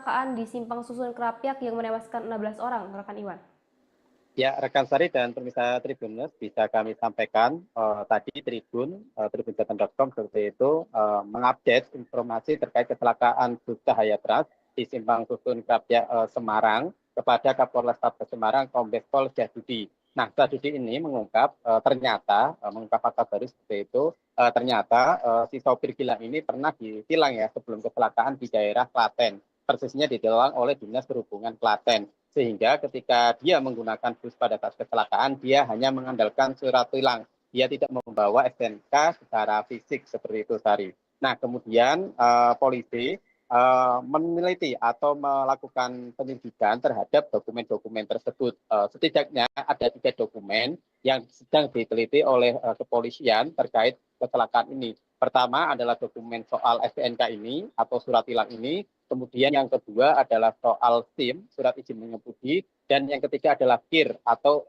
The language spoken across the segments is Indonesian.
kecelakaan di Simpang Susun Krapyak yang menewaskan 16 orang, rekan Iwan? Ya, rekan Sari dan pemirsa Tribunnews bisa kami sampaikan tadi tribunjateng.com seperti itu mengupdate informasi terkait kecelakaan bus Cahaya Trans di Simpang Susun Krapyak Semarang kepada Kapolrestabes Semarang Kombes Pol Syahbudi. Nah, Syahbudi ini mengungkap mengungkap fakta baru seperti itu ternyata si sopir gila ini pernah ditilang ya sebelum kecelakaan di daerah Klaten. Persisnya ditilang oleh Dinas Perhubungan Klaten. Sehingga ketika dia menggunakan bus pada saat kecelakaan, dia hanya mengandalkan surat tilang. Dia tidak membawa STNK secara fisik seperti itu, Sari. Nah, kemudian polisi meneliti atau melakukan penyelidikan terhadap dokumen-dokumen tersebut. Setidaknya ada 3 dokumen yang sedang diteliti oleh kepolisian terkait kecelakaan ini. Pertama adalah dokumen soal STNK ini atau surat tilang ini. Kemudian yang kedua adalah soal SIM, surat izin mengemudi, dan yang ketiga adalah KIR atau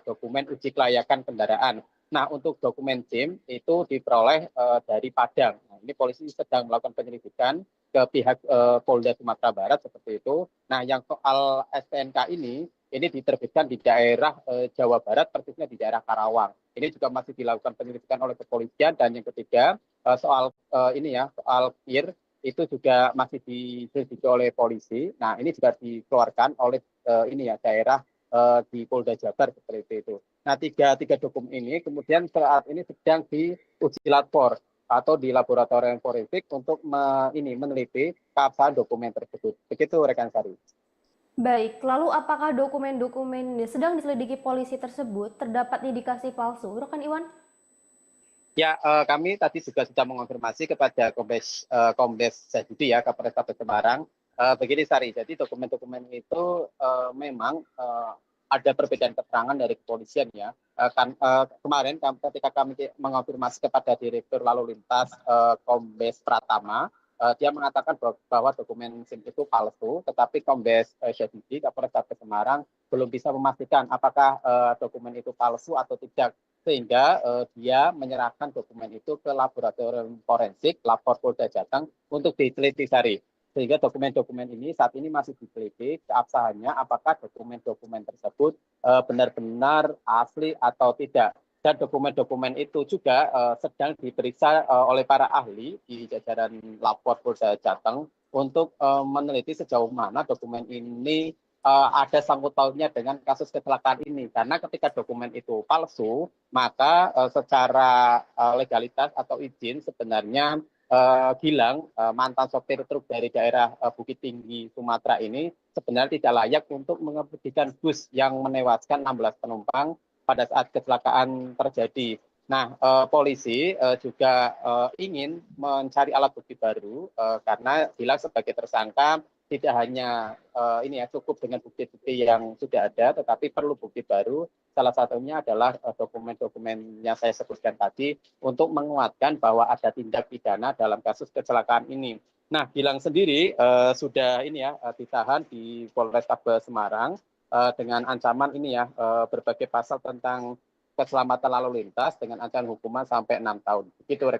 dokumen uji kelayakan kendaraan. Nah, untuk dokumen SIM itu diperoleh dari Padang. Nah, ini polisi sedang melakukan penyelidikan ke pihak Polda Sumatera Barat seperti itu. Nah, yang soal STNK ini diterbitkan di daerah Jawa Barat, persisnya di daerah Karawang. Ini juga masih dilakukan penyelidikan oleh kepolisian. Dan yang ketiga soal soal KIR itu juga masih diselidiki oleh polisi. Nah, ini juga dikeluarkan oleh daerah di Polda Jabar seperti itu. Nah, tiga dokumen ini kemudian saat ini sedang diuji lapor atau di laboratorium forensik untuk meneliti keabsahan dokumen tersebut. Begitu, rekan Sari. Baik, lalu apakah dokumen-dokumen yang sedang diselidiki polisi tersebut terdapat indikasi palsu, rekan Iwan? Ya, kami tadi juga sudah mengonfirmasi kepada Kombes Syahbudi ya, Kapolrestabes Semarang. Begini, Sari, jadi dokumen-dokumen itu memang ada perbedaan keterangan dari kepolisian ya. Kemarin ketika kami mengonfirmasi kepada Direktur Lalu Lintas Kombes Pratama, dia mengatakan bahwa dokumen SIM itu palsu, tetapi Kombes Syahbudi, Kapolrestabes Semarang, belum bisa memastikan apakah dokumen itu palsu atau tidak, sehingga dia menyerahkan dokumen itu ke laboratorium forensik lapor Polda Jateng untuk diteliti, Sari. Sehingga dokumen-dokumen ini saat ini masih diteliti keabsahannya apakah dokumen-dokumen tersebut benar-benar asli atau tidak. Dan dokumen-dokumen itu juga sedang diperiksa oleh para ahli di jajaran lapor Polda Jateng untuk meneliti sejauh mana dokumen ini ada sangkut pautnya dengan kasus kecelakaan ini. Karena ketika dokumen itu palsu, maka secara legalitas atau izin sebenarnya Gilang, mantan sopir truk dari daerah Bukit Tinggi, Sumatera ini sebenarnya tidak layak untuk mengemudikan bus yang menewaskan 16 penumpang pada saat kecelakaan terjadi. Nah, polisi juga ingin mencari alat bukti baru karena Gilang sebagai tersangka tidak hanya cukup dengan bukti-bukti yang sudah ada, tetapi perlu bukti baru. Salah satunya adalah dokumen-dokumen yang saya sebutkan tadi untuk menguatkan bahwa ada tindak pidana dalam kasus kecelakaan ini. Nah, Gilang sendiri sudah ditahan di Polrestabes Semarang dengan ancaman berbagai pasal tentang keselamatan lalu lintas dengan ancaman hukuman sampai 6 tahun. Begitu.